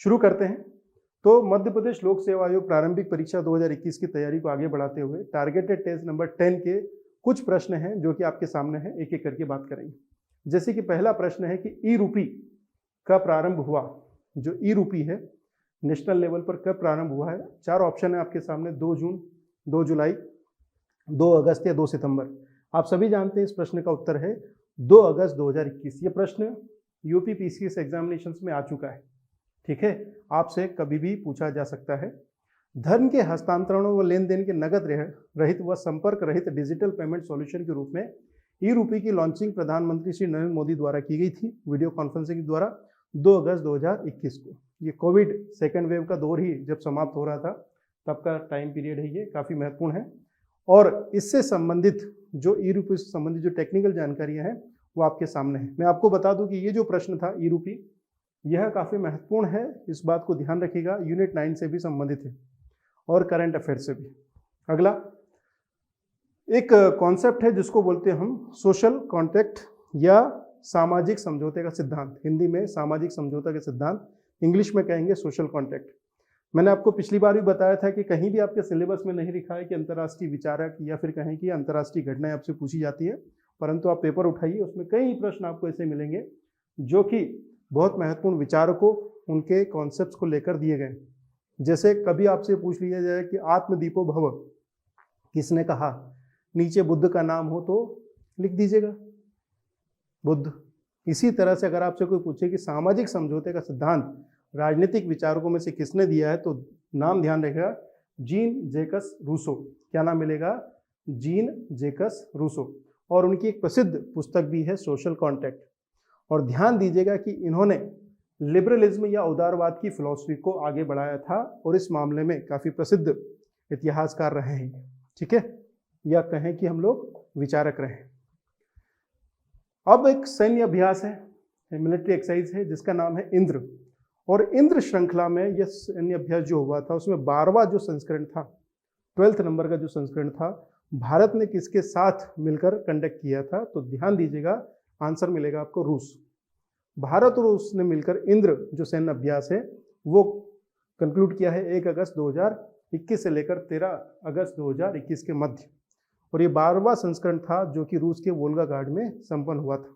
शुरू करते हैं। तो मध्य प्रदेश लोक सेवा आयोग प्रारंभिक परीक्षा 2021 की तैयारी को आगे बढ़ाते हुए टारगेटेड टेस्ट नंबर 10 के कुछ प्रश्न हैं जो कि आपके सामने हैं, एक एक करके बात करेंगे। जैसे कि पहला प्रश्न है कि ई रूपी का प्रारंभ हुआ, जो ई रूपी है नेशनल लेवल पर कब प्रारंभ हुआ है। 4 ऑप्शन है आपके सामने, 2 जून, 2 जुलाई, 2 अगस्त या 2 सितंबर। आप सभी जानते हैं इस प्रश्न का उत्तर है 2 अगस्त 2021। ये प्रश्न यूपी पीसीएस एग्जामिनेशंस में आ चुका है, ठीक है, आपसे कभी भी पूछा जा सकता है। धन के हस्तांतरणों व लेन देन के नगद रहित व संपर्क रहित डिजिटल पेमेंट सॉल्यूशन के रूप में ई रूपी की लॉन्चिंग प्रधानमंत्री श्री नरेंद्र मोदी द्वारा की गई थी वीडियो कॉन्फ्रेंसिंग द्वारा 2 अगस्त 2021 को। ये कोविड सेकेंड वेव का दौर ही जब समाप्त हो रहा था तब का टाइम पीरियड है, ये काफ़ी महत्वपूर्ण है। और इससे संबंधित जो ई रूपी से संबंधित जो टेक्निकल जानकारियाँ हैं वो आपके सामने है। मैं आपको बता दूं कि ये जो प्रश्न था ई रूपी, यह काफ़ी महत्वपूर्ण है, इस बात को ध्यान रखिएगा। यूनिट 9 से भी संबंधित है और करंट अफेयर से भी। अगला एक कॉन्सेप्ट है जिसको बोलते हैं हम सोशल कॉन्ट्रैक्ट या सामाजिक समझौते का सिद्धांत। हिंदी में सामाजिक समझौता के सिद्धांत, इंग्लिश में कहेंगे सोशल कॉन्ट्रैक्ट। मैंने आपको पिछली बार भी बताया था कि कहीं भी आपके सिलेबस में नहीं लिखा है कि अंतर्राष्ट्रीय विचारक या फिर कहें कि अंतर्राष्ट्रीय घटनाएं आपसे पूछी जाती है, परंतु आप पेपर उठाइए, उसमें कई प्रश्न आपको ऐसे मिलेंगे जो कि बहुत महत्वपूर्ण विचारकों, उनके कॉन्सेप्ट्स को लेकर दिए गए। जैसे कभी आपसे पूछ लिया जाए कि आत्मदीपो भव किसने कहा, नीचे बुद्ध का नाम हो तो लिख दीजिएगा बुद्ध। इसी तरह से अगर आपसे कोई पूछे कि सामाजिक समझौते का सिद्धांत राजनीतिक विचारकों में से किसने दिया है, तो नाम ध्यान रखेगा, जीन जैकस रूसो। क्या नाम मिलेगा? Jean Jacques Rousseau. और उनकी एक प्रसिद्ध पुस्तक भी है सोशल कॉन्ट्रैक्ट। और ध्यान दीजिएगा कि इन्होंने लिबरलिज्म या उदारवाद की फिलॉसफी को आगे बढ़ाया था और इस मामले में काफ़ी प्रसिद्ध इतिहासकार रहे हैं, ठीक है, या कहें कि हम लोग विचारक रहे। अब एक सैन्य अभ्यास है, मिलिट्री एक्सरसाइज है जिसका नाम है इंद्र। और इंद्र श्रृंखला में यह सैन्य अभ्यास जो हुआ था उसमें 12वां जो संस्करण था, 12th नंबर का जो संस्करण था, भारत ने किसके साथ मिलकर कंडक्ट किया था? तो ध्यान दीजिएगा, आंसर मिलेगा आपको रूस। भारत और रूस ने मिलकर इंद्र जो सैन्य अभ्यास है वो कंक्लूड किया है 1 अगस्त 2021 से लेकर 13 अगस्त 2021 के मध्य। और ये 12वां संस्करण था जो कि रूस के वोल्गा घाट में संपन्न हुआ था।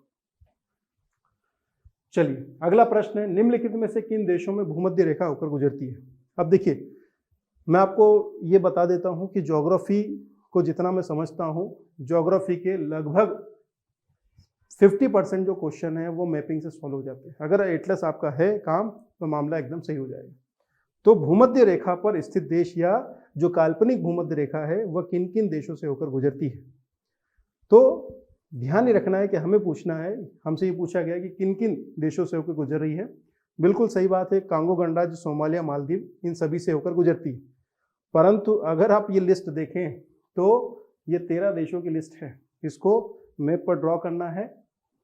चलिए अगला प्रश्न है, निम्नलिखित में से किन देशों में भूमध्य रेखा होकर गुजरती है? अब देखिए, मैं आपको ये बता देता हूँ कि ज्योग्राफी को जितना मैं समझता हूँ, ज्योग्राफी के लगभग 50% जो क्वेश्चन है वो मैपिंग से सॉल्व हो जाते हैं। अगर एटलस आपका है काम तो मामला एकदम सही हो जाएगा। तो भूमध्य रेखा पर स्थित देश या जो काल्पनिक भूमध्य रेखा है वह किन किन देशों से होकर गुजरती है? तो ध्यान ही रखना है कि हमें पूछना है, हमसे ये पूछा गया कि किन किन देशों से होकर गुजर रही है। बिल्कुल सही बात है, कांगो गणराज्य, सोमालिया, मालदीव, इन सभी से होकर गुजरती है। परंतु अगर आप ये लिस्ट देखें तो ये 13 देशों की लिस्ट है। इसको मैप पर ड्रॉ करना है,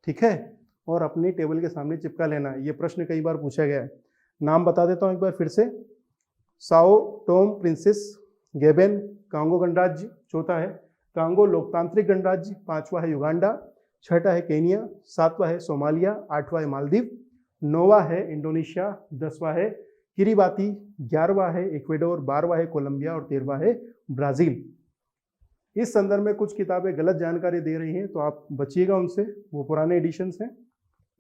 ठीक है, और अपनी टेबल के सामने चिपका लेना है। ये प्रश्न कई बार पूछा गया है। नाम बता देता हूँ एक बार फिर से, साओ टोम प्रिंसेस, गेबेन, कांगो गणराज्य, चौथा है कांगो लोकतांत्रिक गणराज्य, 5वां है युगांडा, 6ठा है केनिया, 7वां है सोमालिया, 8वां है मालदीव, 9वां है इंडोनेशिया, 10वां है किरिबाती, 11वां है इक्वेडोर, 12वां है कोलंबिया और 13वां है ब्राज़ील। इस संदर्भ में कुछ किताबें गलत जानकारी दे रही हैं तो आप बचिएगा उनसे, वो पुराने एडिशंस हैं,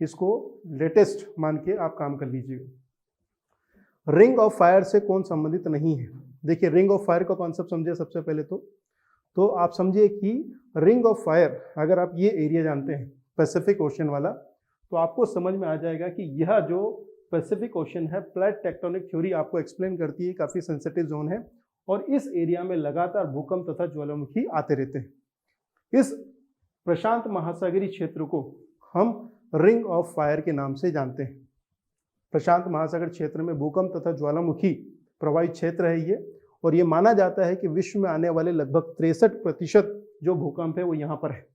इसको लेटेस्ट मान के आप काम कर लीजिएगा। रिंग ऑफ फायर से कौन संबंधित नहीं है? देखिए, रिंग ऑफ फायर का कॉन्सेप्ट समझिए सबसे पहले तो आप समझिए कि रिंग ऑफ फायर, अगर आप ये एरिया जानते हैं पैसिफिक ओशन वाला, तो आपको समझ में आ जाएगा कि यह जो पैसिफिक ओशन है, प्लेट टेक्टोनिक थ्योरी आपको एक्सप्लेन करती है, काफ़ी सेंसिटिव जोन है और इस एरिया में लगातार भूकंप तथा ज्वालामुखी आते रहते हैं। इस प्रशांत महासागरीय क्षेत्र को हम रिंग ऑफ फायर के नाम से जानते हैं। प्रशांत महासागर क्षेत्र में भूकंप तथा ज्वालामुखी प्रभावित क्षेत्र है ये, और ये माना जाता है कि विश्व में आने वाले लगभग 63% जो भूकंप है वो यहाँ पर है।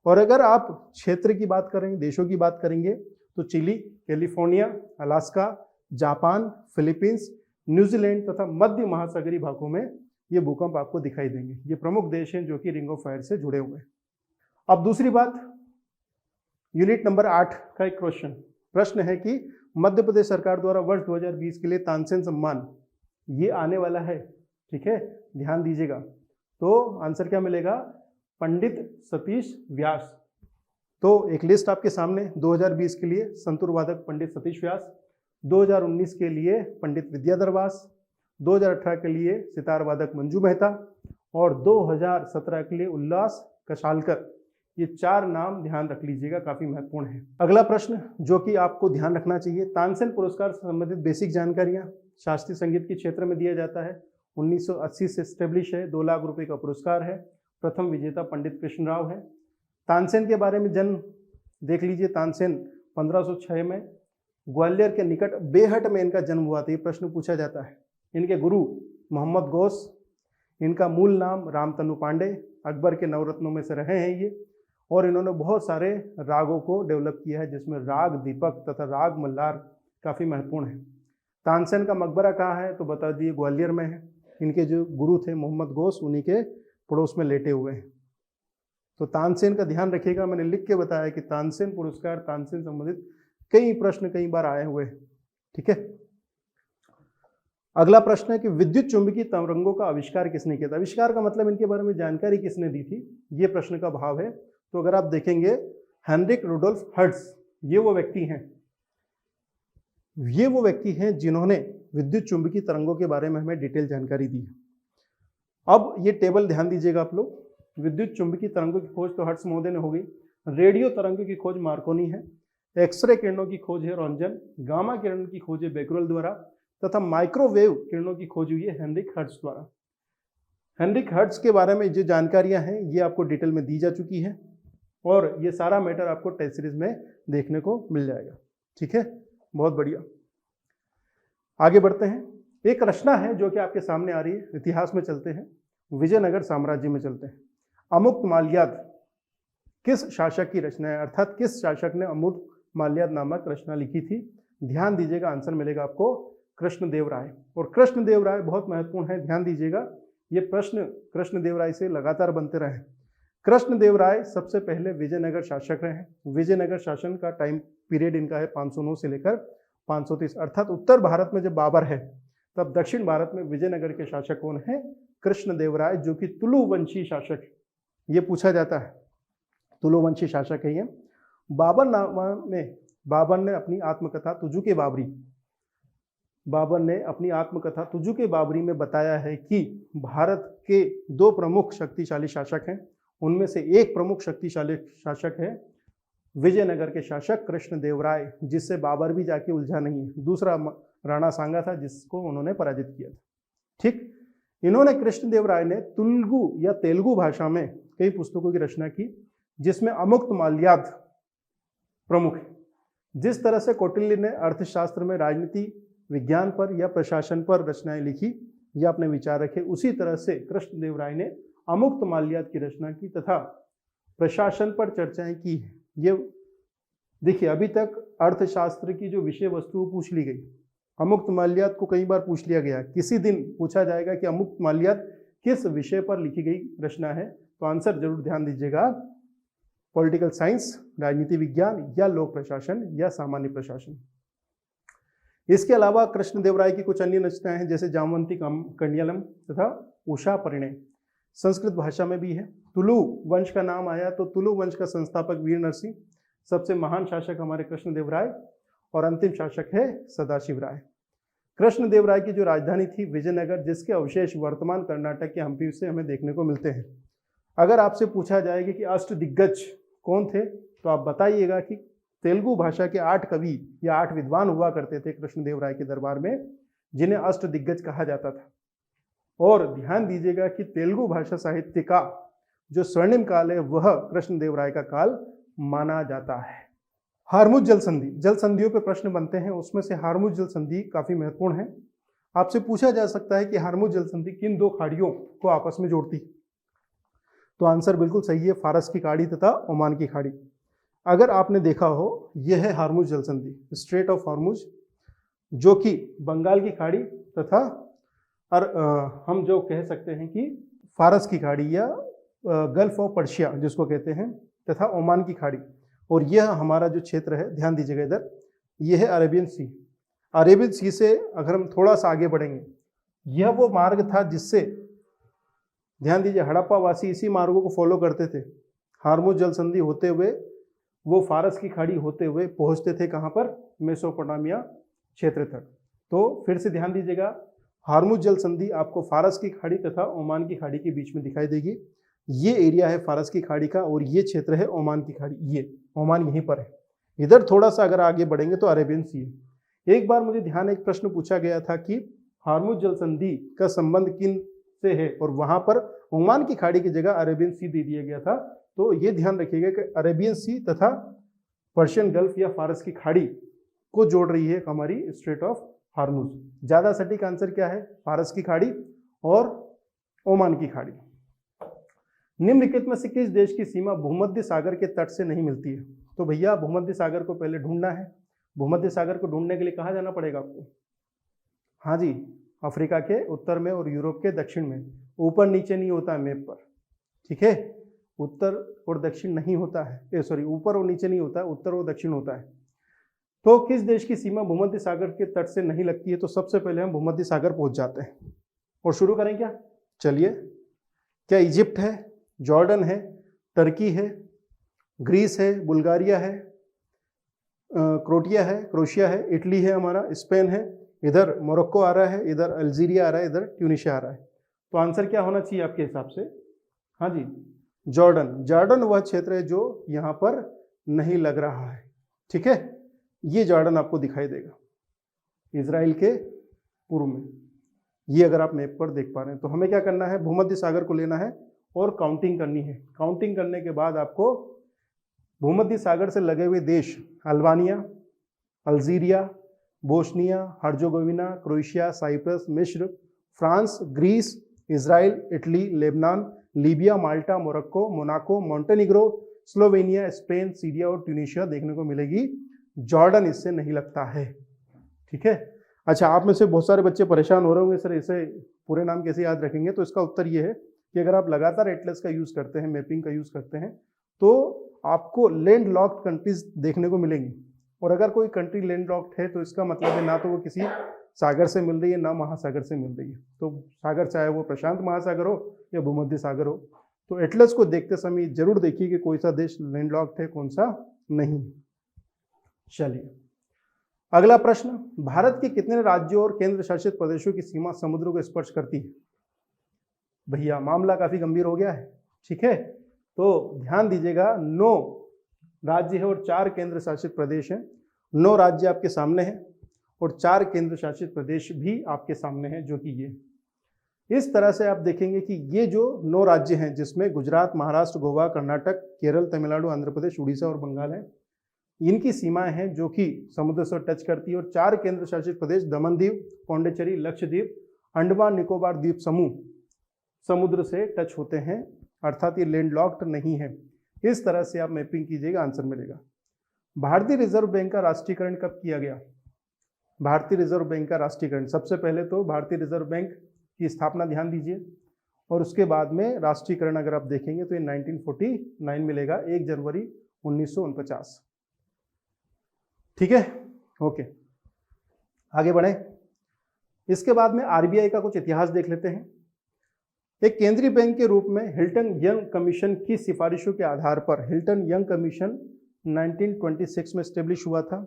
और अगर आप क्षेत्र की बात करेंगे, देशों की बात करेंगे, तो Chile, California, Alaska, Japan, Philippines, New Zealand तथा मध्य महासागरीय भागों में ये भूकंप आपको दिखाई देंगे। ये प्रमुख देश हैं जो कि रिंग ऑफ फायर से जुड़े हुए हैं। अब दूसरी बात, यूनिट नंबर 8 का एक प्रश्न है कि मध्य प्रदेश सरकार द्वारा वर्ष 2020 के लिए तानसेन सम्मान ये आने वाला है, ठीक है, ध्यान दीजिएगा। तो आंसर क्या मिलेगा? पंडित सतीश व्यास। तो एक लिस्ट आपके सामने 2020 के लिए संतूर वादक पंडित सतीश व्यास, 2019 के लिए पंडित विद्याधर व्यास, 2018 के लिए सितार वादक मंजू मेहता और 2017 के लिए उल्लास कशालकर। ये 4 नाम ध्यान रख लीजिएगा, काफी महत्वपूर्ण है। अगला प्रश्न जो कि आपको ध्यान रखना चाहिए, तानसेन पुरस्कार से संबंधित बेसिक जानकारियां शास्त्रीय संगीत के क्षेत्र में दिया जाता है। 1980 से स्टेब्लिश है, 2 लाख रुपए का पुरस्कार है। प्रथम विजेता पंडित कृष्ण राव है। तानसेन के बारे में जन्म देख लीजिए। तानसेन 1506 में ग्वालियर के निकट बेहट में इनका जन्म हुआ था। ये प्रश्न पूछा जाता है। इनके गुरु मोहम्मद गौस, इनका मूल नाम रामतनु पांडे, अकबर के नवरत्नों में से रहे हैं ये, और इन्होंने बहुत सारे रागों को डेवलप किया है, जिसमें राग दीपक तथा राग मल्लार काफ़ी महत्वपूर्ण है। तानसेन का मकबरा कहाँ है? तो बता दिए ग्वालियर में है। इनके जो गुरु थे मोहम्मद गौस, उन्हीं के पड़ोस में लेटे हुए हैं। तो तानसेन का ध्यान रखिएगा। मैंने लिख के बताया कि तानसेन पुरस्कार, तानसेन संबंधित कई प्रश्न कई बार आए हुए हैं, ठीक है। अगला प्रश्न है कि विद्युत चुंबकीय तरंगों का आविष्कार किसने किया था? आविष्कार का मतलब इनके बारे में जानकारी किसने दी थी, ये प्रश्न का भाव है। तो अगर आप देखेंगे हेनरिक रुडोल्फ हर्ट्ज, ये वो व्यक्ति हैं जिन्होंने विद्युत चुंबकीय तरंगों के बारे में हमें डिटेल जानकारी दी है। अब ये टेबल ध्यान दीजिएगा आप लोग। विद्युत चुंबकीय तरंगों की खोज तो हर्ट्ज महोदय ने हो गई। रेडियो तरंगों की खोज मार्कोनी है। एक्सरे किरणों की खोज है रॉन्जन। गामा किरण की खोज है बेकरेल द्वारा, तथा माइक्रोवेव किरणों की खोज हुई है हेनरिक हर्ट्ज द्वारा। हेनरिक हर्ट्ज के बारे में जो जानकारियां हैं ये आपको डिटेल में दी जा चुकी है, और ये सारा मैटर आपको टेस्ट सीरीज में देखने को मिल जाएगा, ठीक है। बहुत बढ़िया, आगे बढ़ते हैं। एक रचना है जो कि आपके सामने आ रही है। इतिहास में चलते हैं, विजयनगर साम्राज्य में चलते हैं। अमुक्त माल्याद किस शासक की रचना है, अर्थात किस शासक ने अमुक्त माल्याद नामक रचना लिखी थी? ध्यान दीजिएगा, आंसर मिलेगा आपको कृष्णदेव राय। और कृष्णदेव राय बहुत महत्वपूर्ण है, ध्यान दीजिएगा। ये प्रश्न कृष्णदेव राय से लगातार बनते रहे। कृष्णदेव राय सबसे पहले विजयनगर शासक रहे हैं। विजयनगर शासन का टाइम पीरियड इनका है 509 से लेकर 530, अर्थात उत्तर भारत में जब बाबर है तब दक्षिण भारत में विजयनगर के शासक कौन है? कृष्णदेव राय, जो कि तुलु वंशी शासक, ये पूछा जाता है, तुलु वंशी शासक है ये। बाबर नामा में बाबर ने अपनी आत्मकथा तुजु के बाबरी में बताया है कि भारत के 2 प्रमुख शक्तिशाली शासक हैं। उनमें से एक प्रमुख शक्तिशाली शासक है विजयनगर के शासक कृष्णदेव राय, जिससे बाबर भी जाके उलझा नहीं है। दूसरा राणा सांगा था, जिसको उन्होंने पराजित किया था, ठीक। इन्होंने, कृष्णदेव राय ने तुलुगु या तेलुगु भाषा में कई पुस्तकों की रचना की, जिसमें अमुक्त माल्याद प्रमुख है। जिस तरह से कौटिल्य ने अर्थशास्त्र में राजनीति विज्ञान पर या प्रशासन पर रचनाएं लिखी या अपने विचार रखे, उसी तरह से कृष्णदेव राय ने अमुक्त माल्याद की रचना की तथा प्रशासन पर चर्चाएं की। ये देखिए, अभी तक अर्थशास्त्र की जो विषय वस्तु पूछ ली गई, अमुक्त माल्याद को कई बार पूछ लिया गया। किसी दिन पूछा जाएगा कि अमुक्त माल्याद किस विषय पर लिखी गई रचना है, तो आंसर जरूर ध्यान दीजिएगा, पॉलिटिकल साइंस, राजनीति विज्ञान या लोक प्रशासन या सामान्य प्रशासन। इसके अलावा कृष्णदेव राय की कुछ अन्य रचनाएं हैं, जैसे जामवंती कंडियालम तथा उषा परिणय, संस्कृत भाषा में भी है। तुलु वंश का नाम आया तो तुलु वंश का संस्थापक वीर नरसिंह, सबसे महान शासक हमारे कृष्णदेव राय, और अंतिम शासक है सदाशिव राय। कृष्णदेव राय की जो राजधानी थी विजयनगर, जिसके अवशेष वर्तमान कर्नाटक के हम्पी से हमें देखने को मिलते हैं। अगर आपसे पूछा जाएगा कि अष्टदिग्गज कौन थे, तो आप बताइएगा कि तेलुगु भाषा के 8 कवि या 8 विद्वान हुआ करते थे कृष्णदेव राय के दरबार में, जिन्हें अष्टदिग्गज कहा जाता था। और ध्यान दीजिएगा कि तेलुगु भाषा साहित्य का जो स्वर्णिम काल है वह कृष्णदेव राय का काल माना जाता है। हारमुज जल संधि, जल संधियों पे प्रश्न बनते हैं, उसमें से हारमुज जल संधि काफी महत्वपूर्ण है। आपसे पूछा जा सकता है कि हारमुज जल संधि किन 2 खाड़ियों को आपस में जोड़ती, तो आंसर बिल्कुल सही है, फारस की खाड़ी तथा ओमान की खाड़ी। अगर आपने देखा हो, यह है हारमुज जल संधि, स्ट्रेट ऑफ हारमुज, जो कि बंगाल की खाड़ी तथा हम जो कह सकते हैं कि फारस की खाड़ी या गल्फ ऑफ पर्शिया जिसको कहते हैं, तथा ओमान की खाड़ी। और यह हमारा जो क्षेत्र है, ध्यान दीजिएगा इधर, ये है अरेबियन सी। अरेबियन सी से अगर हम थोड़ा सा आगे बढ़ेंगे, यह वो मार्ग था जिससे, ध्यान दीजिए, हड़प्पा वासी इसी मार्गों को फॉलो करते थे। हार्मुज जल संधि होते हुए वो फारस की खाड़ी होते हुए पहुंचते थे कहाँ पर, मेसोपोटामिया क्षेत्र तक। तो फिर से ध्यान दीजिएगा, हार्मुज जल संधि आपको फारस की खाड़ी तथा ओमान की खाड़ी के बीच में दिखाई देगी। ये एरिया है फारस की खाड़ी का और ये क्षेत्र है ओमान की खाड़ी, ये ओमान यहीं पर है। इधर थोड़ा सा अगर आगे बढ़ेंगे तो अरेबियन सी है। एक बार मुझे ध्यान एक प्रश्न पूछा गया था कि हार्मुज जल संधि का संबंध किन से है, और वहां पर ओमान की खाड़ी की जगह अरेबियन सी दे दिया गया था। तो ये ध्यान रखिएगा कि अरेबियन सी तथा पर्शियन गल्फ या फारस की खाड़ी को जोड़ रही है हमारी स्ट्रेट ऑफ हार्मुज। ज्यादा सटीक आंसर क्या है, फारस की खाड़ी और ओमान की खाड़ी। निम्नलिखित में से किस देश की सीमा भूमध्य सागर के तट से नहीं मिलती है? तो भैया भूमध्य सागर को पहले ढूंढना है। भूमध्य सागर को ढूंढने के लिए कहाँ जाना पड़ेगा आपको? हाँ जी, अफ्रीका के उत्तर में और यूरोप के दक्षिण में। ऊपर नीचे नहीं होता है मैप पर, ठीक है? उत्तर और दक्षिण नहीं होता है, सॉरी, ऊपर और नीचे नहीं होता है, उत्तर और दक्षिण होता है। तो किस देश की सीमा भूमध्य सागर के तट से नहीं लगती है? तो सबसे पहले हम भूमध्य सागर पहुंच जाते हैं और शुरू करें क्या? चलिए, क्या इजिप्ट है, जॉर्डन है, टर्की है, ग्रीस है, बुल्गारिया है, क्रोशिया है, इटली है, हमारा स्पेन है, इधर मोरक्को आ रहा है, इधर अल्जीरिया आ रहा है, इधर ट्यूनीशिया आ रहा है। तो आंसर क्या होना चाहिए आपके हिसाब से? हाँ जी, जॉर्डन। जॉर्डन वह क्षेत्र है जो यहाँ पर नहीं लग रहा है, ठीक है? ये जॉर्डन आपको दिखाई देगा इजराइल के पूर्व में, ये अगर आप मैप पर देख पा रहे हैं। तो हमें क्या करना है, भूमध्य सागर को लेना है और काउंटिंग करनी है। काउंटिंग करने के बाद आपको भूमध्य सागर से लगे हुए देश Albania, Algeria, Bosnia, Herzegovina, Croatia, Cyprus, मिस्र, France, Greece, Israel, Italy, Lebanon, Libya, Malta, Morocco, Monaco, Montenegro, Slovenia, Spain, Syria और ट्यूनीशिया देखने को मिलेगी। जॉर्डन इससे नहीं लगता है, ठीक है? अच्छा, आप में से बहुत सारे बच्चे परेशान हो रहे होंगे, सर इसे पूरे नाम कैसे याद रखेंगे? तो इसका उत्तर ये है कि अगर आप लगातार एटलस का यूज करते हैं, मैपिंग का यूज करते हैं, तो आपको लैंड लॉक्ड कंट्रीज देखने को मिलेंगी। और अगर कोई कंट्री लैंड लॉक्ड है तो इसका मतलब है ना तो वो किसी सागर से मिल रही है, ना महासागर से मिल रही है। तो सागर चाहे वो प्रशांत महासागर हो या भूमध्य सागर हो, तो एटलस को देखते समय जरूर देखिए कि कोई सा देश लैंड लॉक्ड है, कौन सा नहीं। चलिए, अगला प्रश्न, भारत के कितने राज्यों और केंद्र शासित प्रदेशों की सीमा समुद्र को स्पर्श करती है? भैया मामला काफी गंभीर हो गया है, ठीक है? तो ध्यान दीजिएगा, 9 राज्य है और 4 केंद्र शासित प्रदेश हैं। 9 राज्य आपके सामने हैं और 4 केंद्र शासित प्रदेश भी आपके सामने हैं, जो कि ये इस तरह से आप देखेंगे कि ये जो 9 राज्य हैं, जिसमें गुजरात, महाराष्ट्र, गोवा, कर्नाटक, केरल, तमिलनाडु, आंध्र प्रदेश, उड़ीसा और बंगाल है, इनकी सीमाएं हैं जो कि समुद्र से टच करती है। और 4 केंद्र शासित प्रदेश दमन दीव, पौंडीचेरी, लक्षद्वीप, अंडमान निकोबार द्वीप समूह समुद्र से टच होते हैं, अर्थात ये लैंड लॉक्ड नहीं है। इस तरह से आप मैपिंग कीजिएगा, आंसर मिलेगा। भारतीय रिजर्व बैंक का राष्ट्रीयकरण कब किया गया? भारतीय रिजर्व बैंक का राष्ट्रीयकरण, सबसे पहले तो भारतीय रिजर्व बैंक की स्थापना ध्यान दीजिए, और उसके बाद में राष्ट्रीयकरण अगर आप देखेंगे तो ये 1949 मिलेगा, 1 जनवरी 1949, ठीक है? ओके, आगे बढ़े। इसके बाद में आरबीआई का कुछ इतिहास देख लेते हैं। एक केंद्रीय बैंक के रूप में हिल्टन यंग कमीशन की सिफारिशों के आधार पर हिल्टन यंग कमीशन 1926 में स्टेब्लिश हुआ था।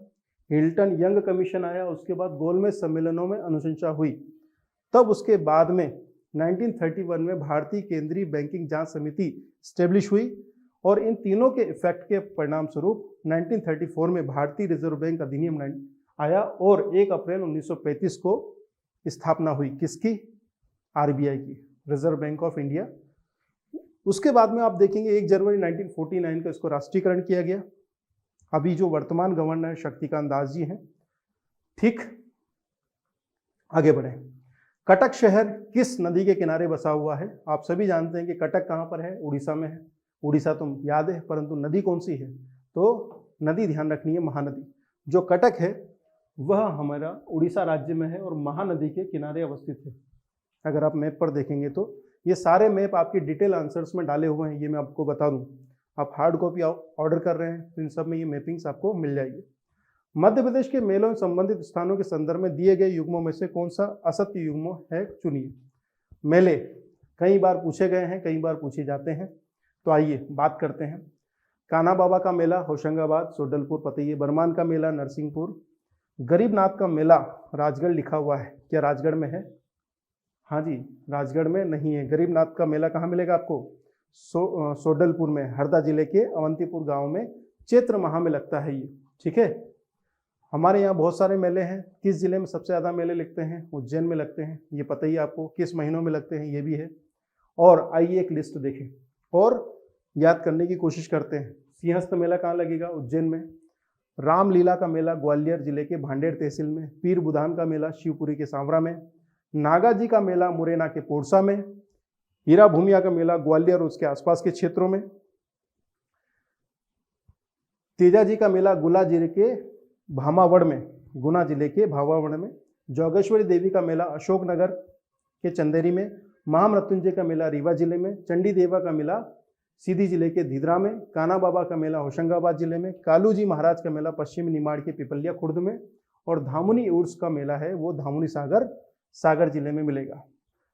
हिल्टन यंग कमीशन आया, उसके बाद गोलमेज सम्मेलनों में अनुशंसा हुई, तब उसके बाद में 1931 में भारतीय केंद्रीय बैंकिंग जांच समिति स्टेब्लिश हुई, और इन तीनों के इफेक्ट के परिणाम स्वरूप 1934 में भारतीय रिजर्व बैंक अधिनियम आया और 1 अप्रैल 1935 को स्थापना हुई किसकी? आरबीआई की, रिजर्व बैंक ऑफ इंडिया। उसके बाद में आप देखेंगे 1 जनवरी 1949 को इसको राष्ट्रीयकरण किया गया। अभी जो वर्तमान गवर्नर शक्तिकांत दास जी हैं, ठीक। आगे बढ़े। कटक शहर किस नदी के किनारे बसा हुआ है? आप सभी जानते हैं कि कटक कहाँ पर है, उड़ीसा में है। उड़ीसा तो याद है, परंतु नदी कौन सी है? तो नदी ध्यान रखनी है, महानदी। जो कटक है वह हमारा उड़ीसा राज्य में है और महानदी के किनारे अवस्थित है। अगर आप मैप पर देखेंगे तो ये सारे मैप आपके डिटेल आंसर्स में डाले हुए हैं, ये मैं आपको बता दूं। आप हार्ड कॉपी ऑर्डर कर रहे हैं तो इन सब में ये मैपिंग्स आपको मिल जाएगी। मध्य प्रदेश के मेलों से संबंधित स्थानों के संदर्भ में दिए गए युग्मों में से कौन सा असत्य युग्म है, चुनिए। मेले कई बार पूछे गए हैं, कई बार पूछे जाते हैं, तो आइए बात करते हैं। कान्हा बाबा का मेला होशंगाबाद, सोडलपुर, पतैये। बरमान का मेला नरसिंहपुर। गरीबनाथ का मेला राजगढ़ लिखा हुआ है, क्या राजगढ़ में है? हाँ जी, राजगढ़ में नहीं है। गरीबनाथ का मेला कहाँ मिलेगा आपको? सोडलपुर में, हरदा जिले के अवंतीपुर गांव में चैत्र माह में लगता है ये, ठीक है। हमारे यहाँ बहुत सारे मेले हैं। किस जिले में सबसे ज़्यादा मेले लगते हैं? उज्जैन में लगते हैं, ये पता ही आपको। किस महीनों में लगते हैं ये भी है। और आइए एक लिस्ट देखें और याद करने की कोशिश करते हैं। सिंहस्थ मेला कहाँ लगेगा? उज्जैन में। रामलीला का मेला ग्वालियर जिले के भांडेर तहसील में। पीर बुधान का मेला शिवपुरी के सांवरा में। नागा जी का मेला मुरैना के पोरसा में। हीरा भूमिया का मेला ग्वालियर और उसके आसपास के क्षेत्रों में। तेजा जी का मेला गुना जिले के भामावड़ में, गुना जिले के भामावड़ में। जोगेश्वरी देवी का मेला अशोकनगर के चंदेरी में। महामृत्युंजय का मेला रीवा जिले में। चंडी देवा का मेला सीधी जिले के धीदरा में। कान्हा बाबा का मेला होशंगाबाद जिले में। कालू जी महाराज का मेला पश्चिमी निमाड़ के पिपलिया खुर्द में। और धामुनी उर्स का मेला है वो धामुनी सागर जिले में मिलेगा।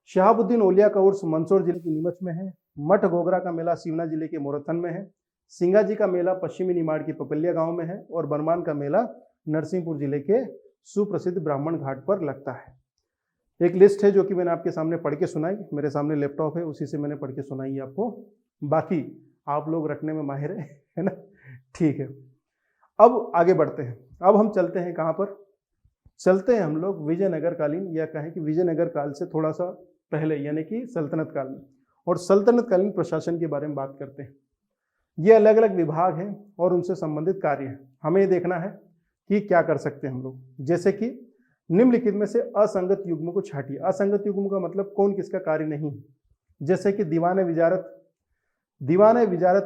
शहाबुद्दीन ओलिया का उर्स मंदसौर जिले के नीमच में है। मठ गोगरा का मेला सिवना जिले के मोरथन में है। सिंगा जी का मेला पश्चिमी निमाड़ के पिपलिया गांव में है। और बरमान का मेला नरसिंहपुर जिले के सुप्रसिद्ध ब्राह्मण घाट पर लगता है। एक लिस्ट है जो कि मैंने आपके सामने पढ़ के सुनाई, मेरे सामने लैपटॉप है, उसी से मैंने पढ़ के सुनाई आपको। बाकी आप लोग रटने में माहिर है ना, ठीक है। अब आगे बढ़ते हैं। अब हम चलते हैं कहाँ पर? चलते हैं हम लोग विजयनगर कालीन, या कहें कि विजयनगर काल से थोड़ा सा पहले, यानी कि सल्तनत काल में। और सल्तनत कालीन प्रशासन के बारे में बात करते हैं। ये अलग अलग विभाग हैं और उनसे संबंधित कार्य हैं। हमें ये देखना है कि क्या कर सकते हैं हम लोग। जैसे कि निम्नलिखित में से असंगत युग्म को छाटिए। असंगत युग्म का मतलब कौन किसका कार्य नहीं। जैसे कि दीवान विजारत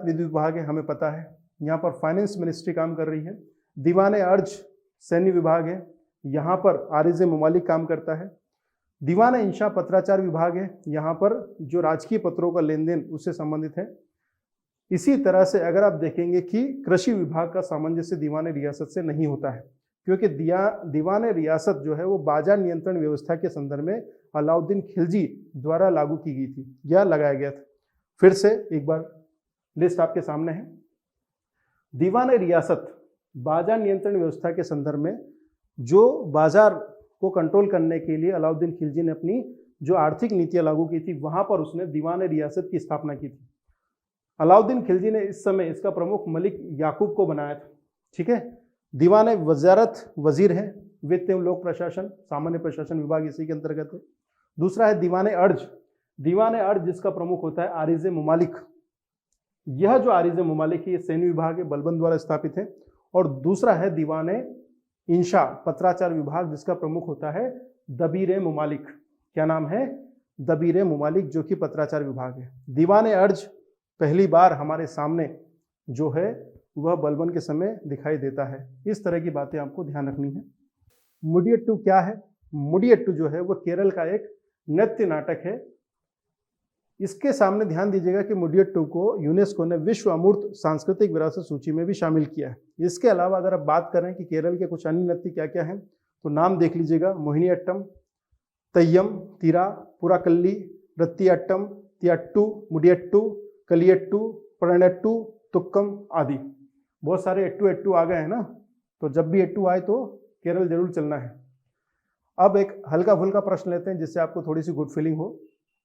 विधि विभाग है, हमें पता है। यहाँ पर फाइनेंस मिनिस्ट्री काम कर रही है। दीवान अर्ज सैन्य विभाग है, यहाँ पर आरिज़ ममालिक काम करता है। दीवान इंशा पत्राचार विभाग है, यहाँ पर जो राजकीय पत्रों का लेन देन उससे संबंधित है। इसी तरह से अगर आप देखेंगे कि कृषि विभाग का सामंजस्य दीवान रियासत से नहीं होता है, क्योंकि दीवान रियासत जो है वो बाजार नियंत्रण व्यवस्था के संदर्भ में अलाउद्दीन खिलजी द्वारा लागू की गई थी या लगाया गया था। फिर से एक बार लिस्ट आपके सामने है। दीवान रियासत बाजार नियंत्रण व्यवस्था के संदर्भ में जो बाजार को कंट्रोल करने के लिए अलाउद्दीन खिलजी ने अपनी जो आर्थिक नीतियां लागू की थी, वहां पर उसने दीवान रियासत की स्थापना की थी। अलाउद्दीन खिलजी ने इस समय इसका प्रमुख मलिक याकूब को बनाया था, ठीक है। दीवान वजारत वजीर है, वित्त एवं लोक प्रशासन सामान्य प्रशासन विभाग इसी के अंतर्गत है। दूसरा है दीवान अर्ज जिसका प्रमुख होता है आरिज़ ममालिक। यह जो आरिज़ ममालिक है ये सैन्य विभाग है, बलबन द्वारा स्थापित है। और दूसरा है दीवान इंशा पत्राचार विभाग जिसका प्रमुख होता है दबीर ममालिक। क्या नाम है? दबीर ममालिक, जो कि पत्राचार विभाग है। दीवान अर्ज पहली बार हमारे सामने जो है वह बलबन के समय दिखाई देता है। इस तरह की बातें आपको ध्यान रखनी है। मुडियट्टू क्या है? मुडियट्टू जो है वह केरल का एक नृत्य नाटक है। इसके सामने ध्यान दीजिएगा कि मुडियट्टू को यूनेस्को ने विश्व अमूर्त सांस्कृतिक विरासत सूची में भी शामिल किया है। इसके अलावा अगर आप बात करें कि केरल के कुछ अन्य नृत्य क्या क्या हैं, तो नाम देख लीजिएगा। मोहिनीअट्टम, तय्यम, तीरा, पुराकल्ली, रत्तियाट्टम, तियाट्टू, मुडियट्टू, कलियट्टू, प्रणट्टू, तुक्कम आदि। बहुत सारे एट्टू आ गए हैं ना, तो जब भी एट्टू आए तो केरल जरूर चलना है। अब एक हल्का फुल्का प्रश्न लेते हैं जिससे आपको थोड़ी सी गुड फीलिंग हो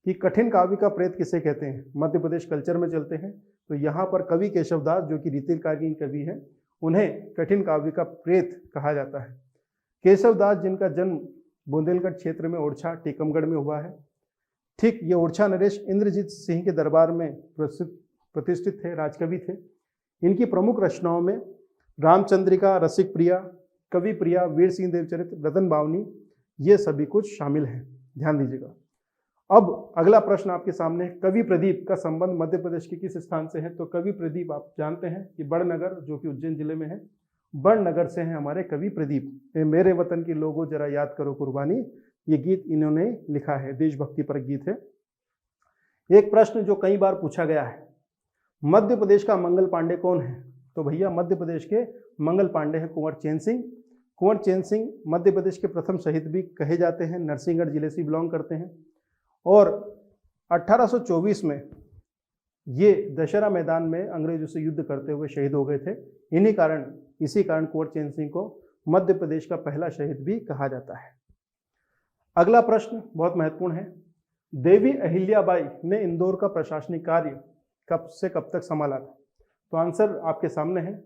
कि कठिन काव्य का प्रेत किसे कहते हैं। मध्य प्रदेश कल्चर में चलते हैं तो यहाँ पर कवि केशवदास जो कि रीतिकालीन कवि हैं, उन्हें कठिन काव्य का प्रेत कहा जाता है। केशवदास जिनका जन्म बुंदेलखंड क्षेत्र में ओरछा टीकमगढ़ में हुआ है, ठीक ये ओरछा नरेश इंद्रजीत सिंह के दरबार में प्रतिष्ठित थे, राजकवि थे। इनकी प्रमुख रचनाओं में रामचंद्रिका, रसिक प्रिया, कवि प्रिया, वीर सिंह देवचरित, रतन बावनी, ये सभी कुछ शामिल हैं, ध्यान दीजिएगा। अब अगला प्रश्न आपके सामने, कवि प्रदीप का संबंध मध्य प्रदेश के किस स्थान से है? तो कवि प्रदीप आप जानते हैं कि बड़नगर जो कि उज्जैन जिले में है, बड़नगर से हैं हमारे कवि प्रदीप। मेरे वतन के लोगों जरा याद करो कुर्बानी, ये गीत इन्होंने लिखा है, देशभक्ति पर गीत है। एक प्रश्न जो कई बार पूछा गया है, मध्य प्रदेश का मंगल पांडे कौन है? तो भैया मध्य प्रदेश के मंगल पांडे हैं कुंवर चैन सिंह। कुंवर चैन सिंह मध्य प्रदेश के प्रथम शहीद भी कहे जाते हैं, नरसिंहगढ़ जिले से बिलोंग करते हैं और 1824 में ये दशहरा मैदान में अंग्रेजों से युद्ध करते हुए शहीद हो गए थे। इसी कारण कुंवर चैन सिंह को मध्य प्रदेश का पहला शहीद भी कहा जाता है। अगला प्रश्न बहुत महत्वपूर्ण है। देवी अहिल्याबाई ने इंदौर का प्रशासनिक कार्य कब से कब तक संभाला था? तो आंसर आपके सामने है,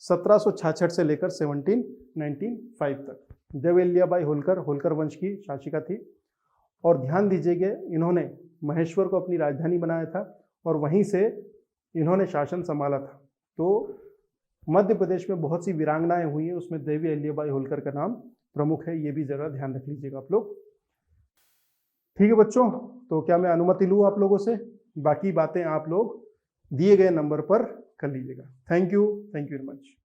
1766 से लेकर 1795 तक। देवी अहिल्याबाई होलकर वंश की शासिका थी और ध्यान दीजिएगा, इन्होंने महेश्वर को अपनी राजधानी बनाया था और वहीं से इन्होंने शासन संभाला था। तो मध्य प्रदेश में बहुत सी वीरांगनाएं हुई हैं, उसमें देवी अहिल्याबाई होलकर का नाम प्रमुख है, ये भी जरा ध्यान रख लीजिएगा आप लोग। ठीक है बच्चों, तो क्या मैं अनुमति लूँ आप लोगों से? बाकी बातें आप लोग दिए गए नंबर पर कर लीजिएगा। Thank you very much.